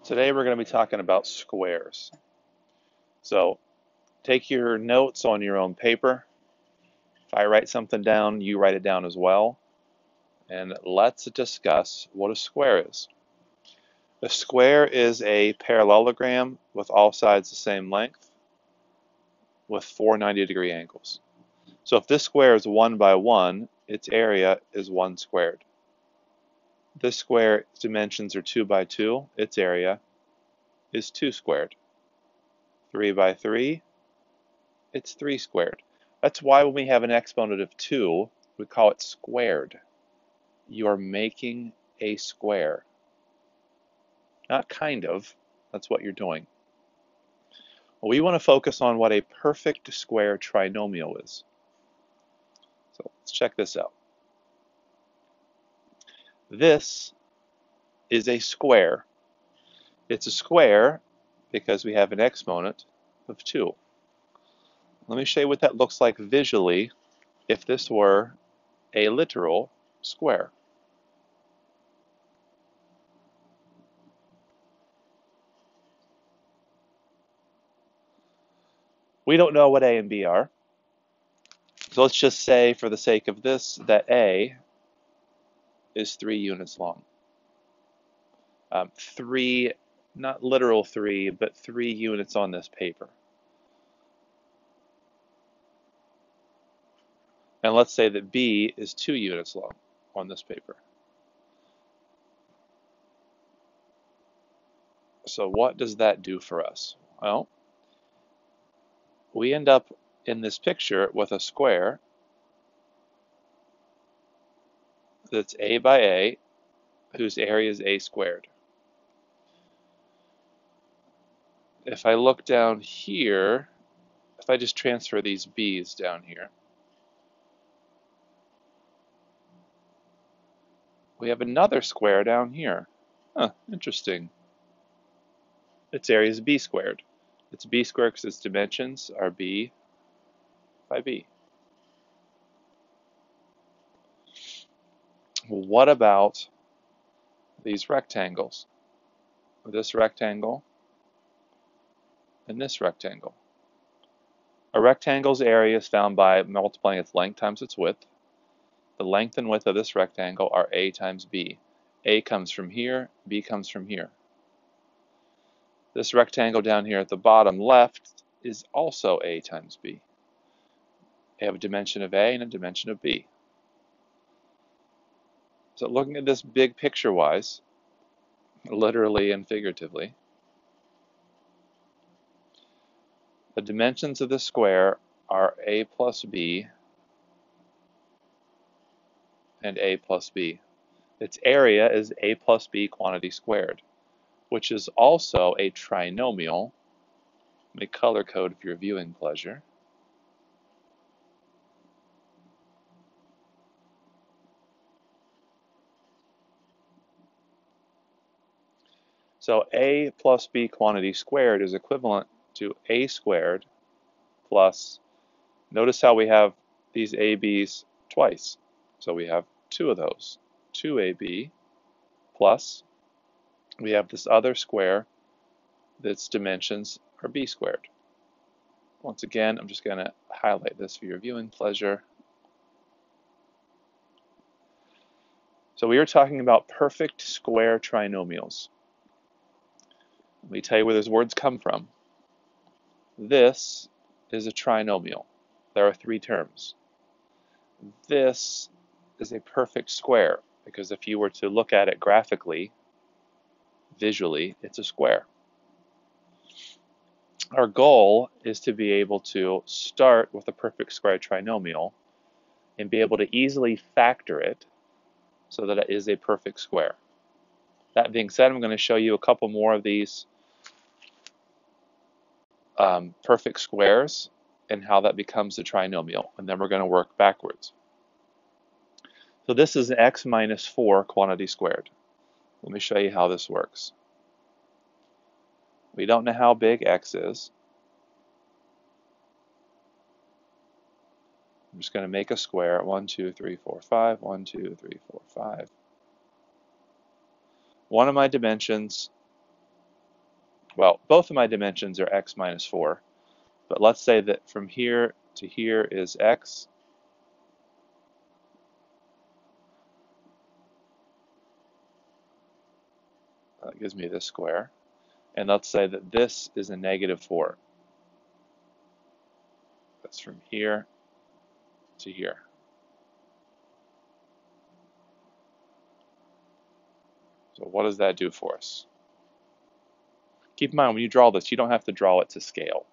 Today we're going to be talking about squares. So take your notes on your own paper. If I write something down, you write it down as well. And let's discuss what a square is. A square is a parallelogram with all sides the same length with four 90-degree angles. So if this square is 1 by 1, its area is 1 squared. This square's dimensions are 2 by 2, its area is 2 squared. 3 by 3, it's 3 squared. That's why when we have an exponent of 2, we call it squared. You are making a square. Not kind of, that's what you're doing. Well, we want to focus on what a perfect square trinomial is. So let's check this out. This is a square. It's a square because we have an exponent of 2. Let me show you what that looks like visually if this were a literal square. We don't know what A and B are. So let's just say, for the sake of this, that A is 3 units long. 3, not literal 3, but 3 units on this paper. And let's say that B is 2 units long on this paper. So what does that do for us? Well, we end up in this picture with a square that's A by A, whose area is A squared. If I look down here, if I just transfer these B's down here, we have another square down here. Huh, interesting. Its area is B squared. It's B squared because its dimensions are B by B. What about these rectangles? This rectangle and this rectangle. A rectangle's area is found by multiplying its length times its width. The length and width of this rectangle are A times B. A comes from here, B comes from here. This rectangle down here at the bottom left is also A times B. They have a dimension of A and a dimension of B. So looking at this big picture-wise, literally and figuratively, the dimensions of the square are A plus B and A plus B. Its area is A plus B quantity squared, which is also a trinomial. Let me color code for your viewing pleasure. So A plus B quantity squared is equivalent to A squared plus, notice how we have these ABs twice. So we have 2 of those, 2AB plus, we have this other square that's dimensions are B squared. Once again, I'm just going to highlight this for your viewing pleasure. So we are talking about perfect square trinomials. Let me tell you where those words come from. This is a trinomial. There are 3 terms. This is a perfect square because if you were to look at it graphically, visually, it's a square. Our goal is to be able to start with a perfect square trinomial and be able to easily factor it so that it is a perfect square. That being said, I'm going to show you a couple more of these perfect squares and how that becomes a trinomial, and then we're going to work backwards. So this is an x minus 4 quantity squared. Let me show you how this works. We don't know how big x is. I'm just going to make a square. 1, 2, 3, 4, 5. 1, 2, 3, 4, 5. One of my dimensions Well, both of my dimensions are x minus 4, but let's say that from here to here is x. That gives me this square. And let's say that this is a negative 4. That's from here to here. So what does that do for us? Keep in mind, when you draw this, you don't have to draw it to scale.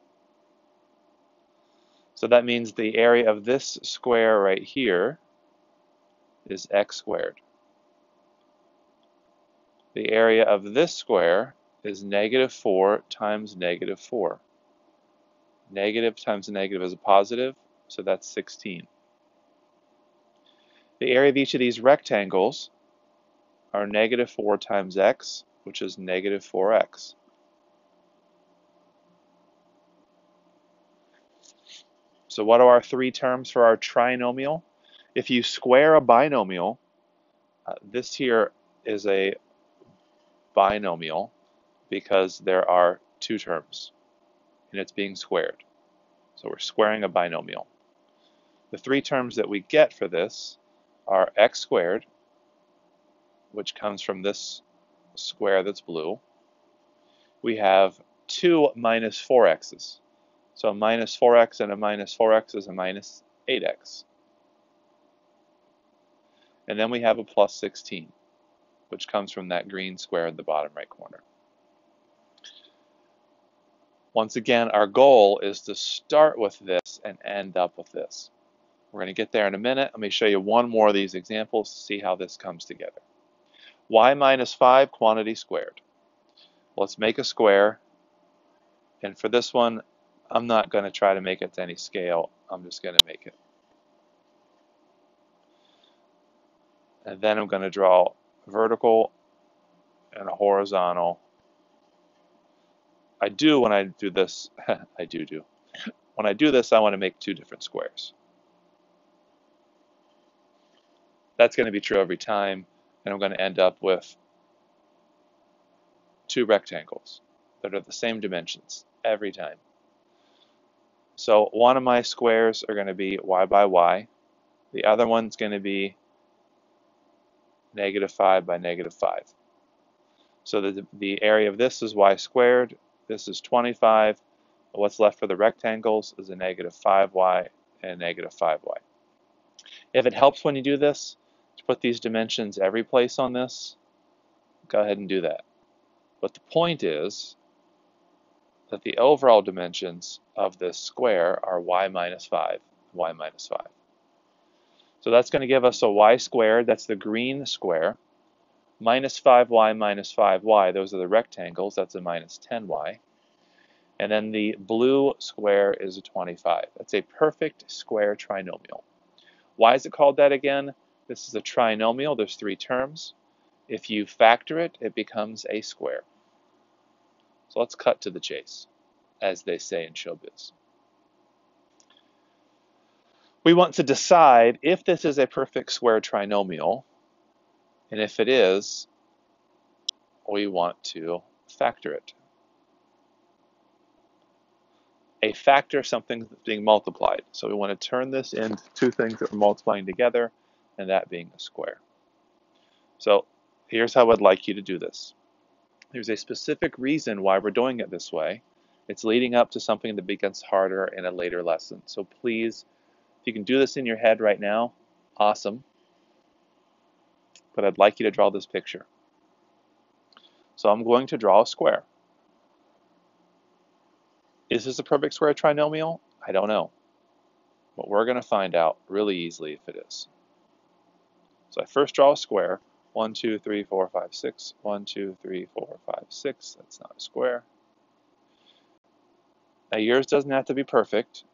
So that means the area of this square right here is x squared. The area of this square is negative 4 times negative 4. Negative times a negative is a positive, so that's 16. The area of each of these rectangles are negative 4 times x, which is negative 4x. So what are our three terms for our trinomial? If you square a binomial, this here is a binomial because there are two terms and it's being squared. So we're squaring a binomial. The three terms that we get for this are x squared, which comes from this square that's blue. We have 2 minus 4x's. So a minus 4x and a minus 4x is a minus 8x. And then we have a plus 16, which comes from that green square in the bottom right corner. Once again, our goal is to start with this and end up with this. We're going to get there in a minute. Let me show you one more of these examples to see how this comes together. Y minus 5 quantity squared. Let's make a square. And for this one, I'm not going to try to make it to any scale. I'm just going to make it. And then I'm going to draw a vertical and a horizontal. I do when I do this, I do. When I do this, I want to make two different squares. That's going to be true every time, and I'm going to end up with two rectangles that are the same dimensions every time. So one of my squares are going to be y by y. The other one's going to be negative 5 by negative 5. So the area of this is y squared. This is 25. What's left for the rectangles is a negative 5y and a negative 5y. If it helps when you do this to put these dimensions every place on this, go ahead and do that. But the point is that the overall dimensions of this square are y minus 5, y minus 5. So that's going to give us a y squared, that's the green square, minus 5y minus 5y, those are the rectangles, that's a minus 10y. And then the blue square is a 25. That's a perfect square trinomial. Why is it called that again? This is a trinomial, there's three terms. If you factor it, it becomes a square. So let's cut to the chase, as they say in showbiz. We want to decide if this is a perfect square trinomial, and if it is, we want to factor it. A factor is something that's being multiplied. So we want to turn this into two things that we're multiplying together, and that being a square. So here's how I'd like you to do this. There's a specific reason why we're doing it this way. It's leading up to something that becomes harder in a later lesson. So please, if you can do this in your head right now, awesome. But I'd like you to draw this picture. So I'm going to draw a square. Is this a perfect square trinomial? I don't know. But we're going to find out really easily if it is. So I first draw a square. 1, 2, 3, 4, 5, 6. 1, 2, 3, 4, 5, 6. That's not a square. Now yours doesn't have to be perfect.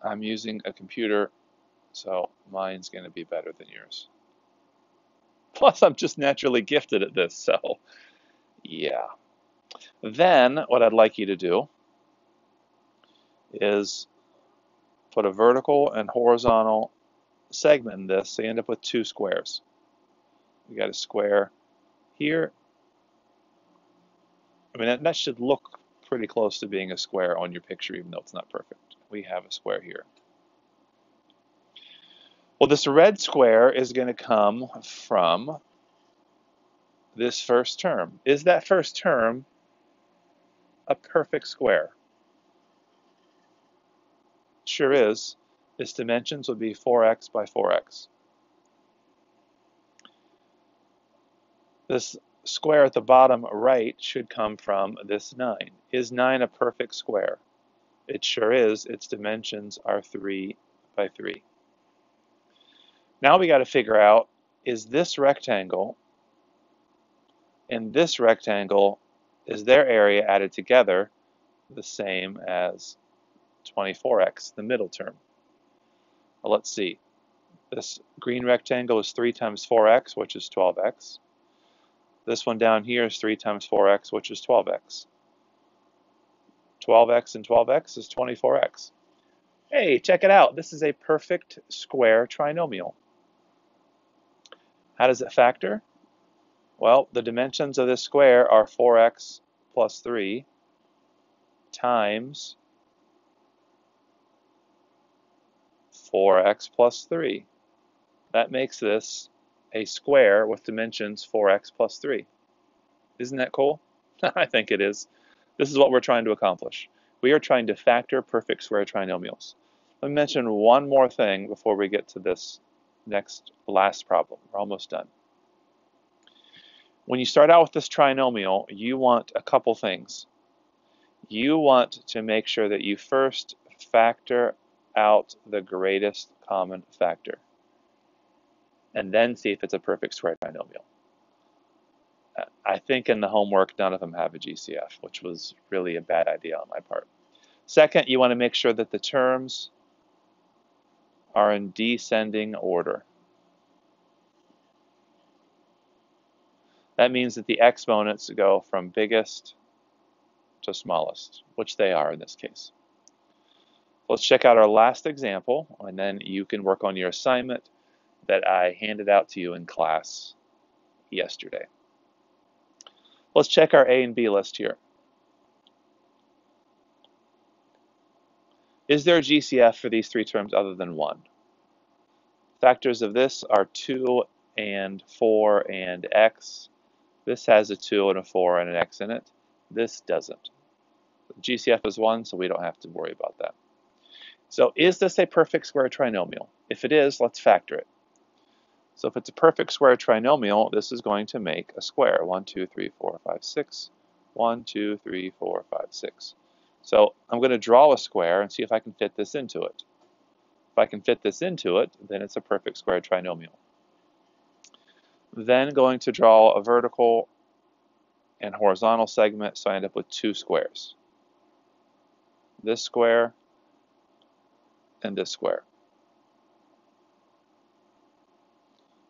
I'm using a computer, so mine's going to be better than yours. Plus, I'm just naturally gifted at this, so yeah. Then what I'd like you to do is put a vertical and horizontal segment in this, so you end up with two squares. We got a square here. mean, that should look pretty close to being a square on your picture, even though it's not perfect. We have a square here. Well, this red square is going to come from this first term. Is that first term a perfect square? Sure is. Its dimensions would be 4x by 4x. This square at the bottom right should come from this 9. Is 9 a perfect square? It sure is. Its dimensions are 3 by 3. Now we got to figure out, is this rectangle and this rectangle, is their area added together the same as 24x, the middle term? Well, let's see. This green rectangle is 3 times 4x, which is 12x. This one down here is 3 times 4x, which is 12x. 12x and 12x is 24x. Hey, check it out. This is a perfect square trinomial. How does it factor? Well, the dimensions of this square are 4x plus 3 times 4x plus 3. That makes this a square with dimensions 4x plus 3. Isn't that cool? I think it is. This is what we're trying to accomplish. We are trying to factor perfect square trinomials. Let me mention one more thing before we get to this last problem. We're almost done. When you start out with this trinomial, you want a couple things. You want to make sure that you first factor out the greatest common factor, and then see if it's a perfect square trinomial. I think in the homework, none of them have a GCF, which was really a bad idea on my part. Second, you want to make sure that the terms are in descending order. That means that the exponents go from biggest to smallest, which they are in this case. Let's check out our last example, and then you can work on your assignment that I handed out to you in class yesterday. Let's check our A and B list here. Is there a GCF for these 3 terms other than 1? Factors of this are 2 and 4 and x. This has a 2 and a 4 and an x in it. This doesn't. GCF is 1, so we don't have to worry about that. So is this a perfect square trinomial? If it is, let's factor it. So if it's a perfect square trinomial, this is going to make a square. 1, 2, 3, 4, 5, 6. 1, 2, 3, 4, 5, 6. So I'm going to draw a square and see if I can fit this into it. If I can fit this into it, then it's a perfect square trinomial. Then going to draw a vertical and horizontal segment, so I end up with 2 squares. This square and this square.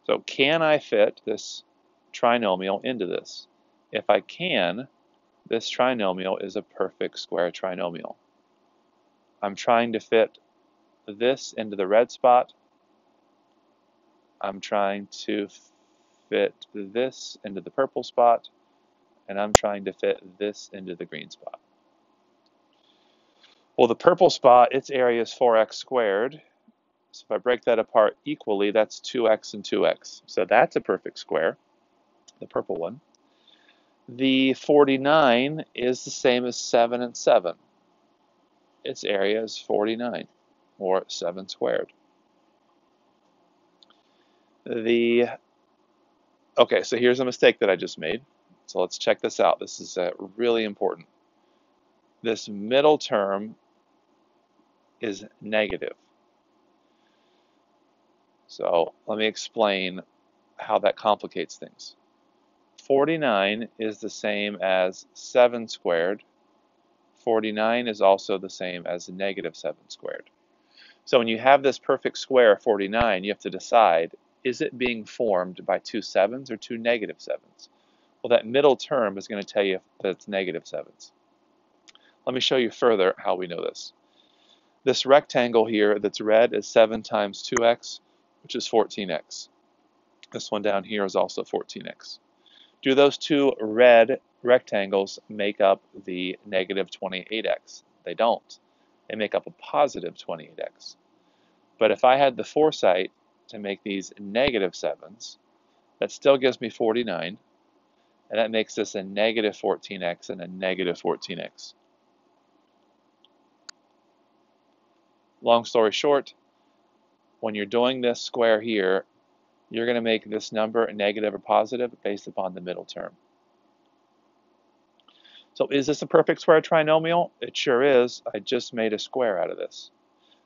So can I fit this trinomial into this? If I can, this trinomial is a perfect square trinomial. I'm trying to fit this into the red spot. I'm trying to fit this into the purple spot, and I'm trying to fit this into the green spot. Well, the purple spot, its area is 4x squared. So if I break that apart equally, that's 2x and 2x. So that's a perfect square, the purple one. The 49 is the same as 7 and 7. Its area is 49, or 7 squared. Okay, so here's a mistake that I just made. So let's check this out. This is really important. This middle term is negative. So let me explain how that complicates things. 49 is the same as 7 squared. 49 is also the same as negative 7 squared. So when you have this perfect square 49, you have to decide, is it being formed by 2 7s or 2 negative 7s? Well, that middle term is going to tell you that it's negative 7s. Let me show you further how we know this. This rectangle here that's red is 7 times 2x, which is 14x. This one down here is also 14x. Do those two red rectangles make up the negative 28x. They don't. They make up a positive 28x. But if I had the foresight to make these negative 7s, that still gives me 49, and that makes this a negative 14x and a negative 14x. Long story short, when you're doing this square here, you're going to make this number negative or positive based upon the middle term. So is this a perfect square trinomial? It sure is. I just made a square out of this.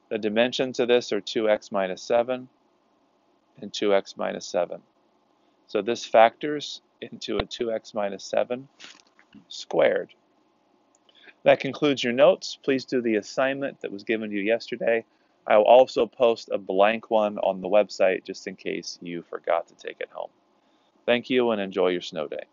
The dimensions of this are 2x minus 7 and 2x minus 7. So this factors into a 2x minus 7 squared. That concludes your notes. Please do the assignment that was given to you yesterday. I will also post a blank one on the website just in case you forgot to take it home. Thank you and enjoy your snow day.